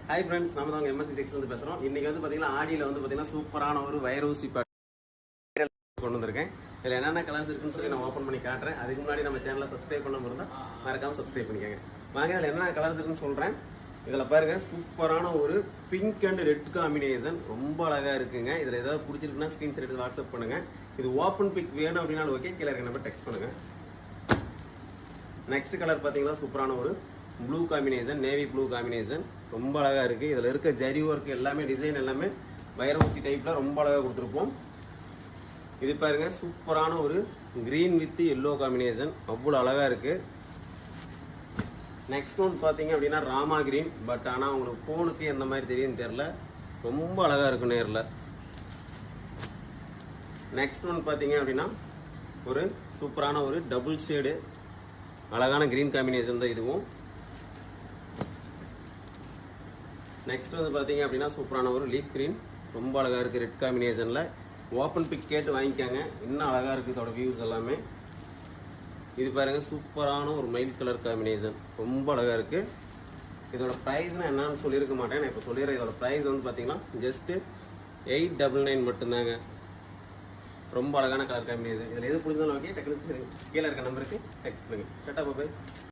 Hi friends, நம்ம தான் MSC Techs வந்து பேசுறோம். இன்னைக்கு வந்து பாத்தீங்கன்னா ஆடியில வந்து பாத்தீங்கன்னா சூப்பரான ஒரு வயர் ஊசி கொண்டு வந்திருக்கேன். இதுல என்னென்ன கலர்ஸ் இருக்குன்னு சொல்லி நான் ஓபன் பண்ணி காட்டுறேன். அதுக்கு முன்னாடி நம்ம சேனலை சப்ஸ்கிரைப் பண்ணாம இருந்தா மறக்காம சப்ஸ்கிரைப் பண்ணிக்கங்க. வாங்க இதுல என்னென்ன கலர்ஸ் இருக்குன்னு சொல்றேன். இதுல பாருங்க சூப்பரான ஒரு பிங்க் அண்ட் ரெட் காம்பினேஷன் ரொம்ப அழகா இருக்குங்க. இதுல ஏதாவது பிடிச்சிருக்குன்னா ஸ்கிரீன்ஷாட் எடுத்து வாட்ஸ்அப் பண்ணுங்க. இது ஓபன் பிக் வேணும் அப்படின்னா ஓகே, கீழே இருக்க நம்பர் டெக்ஸ்ட் பண்ணுங்க. நெக்ஸ்ட் கலர் பாத்தீங்கன்னா சூப்பரான ஒரு blue combination, navy blue combination ரொம்ப அழகா இருக்கு. இதுல இருக்க ஜரி ஒர்க் எல்லாமே டிசைன் எல்லாமே வைர ஊசி டைப்ல ரொம்ப அழகா கொடுத்துருப்போம். இது பாருங்க சூப்பரான ஒரு கிரீன் வித் எல்லோ காம்பினேஷன் அவ்வளோ அழகா இருக்கு. நெக்ஸ்ட் ஒன் பார்த்தீங்க அப்படின்னா ராமா கிரீன், பட் ஆனால் உங்களுக்கு ஃபோனுக்கு எந்த மாதிரி தெரியும்னு தெரியல, ரொம்ப அழகா இருக்கு நேரில். நெக்ஸ்ட் ஒன் பார்த்தீங்க அப்படின்னா ஒரு சூப்பரான ஒரு டபுள் ஷேடு அழகான கிரீன் காம்பினேஷன் தான் இதுவும். நெக்ஸ்ட் வந்து பார்த்தீங்க அப்படின்னா சூப்பரான ஒரு லீஃப் கிரீன் ரொம்ப அழகா இருக்கு ரெட் காம்பினேஷன்ல. ஓப்பன் பிக் கேட்டு வாங்கிக்காங்க, இன்னும் அழகா இருக்கு இதோட வியூஸ் எல்லாமே. இது பாருங்க சூப்பரான ஒரு மைல் கலர் காம்பினேஷன் ரொம்ப அழகா இருக்கு. இதோட ப்ரைஸ்னா என்னன்னு சொல்லியிருக்க மாட்டேன், நான் இப்போ சொல்லிடுறேன். இதோட ப்ரைஸ் வந்து பார்த்தீங்கன்னா ஜஸ்ட் 899 மட்டும்தாங்க. ரொம்ப அழகான கலர் காம்பினேஷன். இதில் எது பிடிச்சாலும் ஓகே, டெக்னிக் கீழே இருக்க நம்பருக்கு டெக்ஸ்ட் பண்ணுங்க. டாடா பாய்.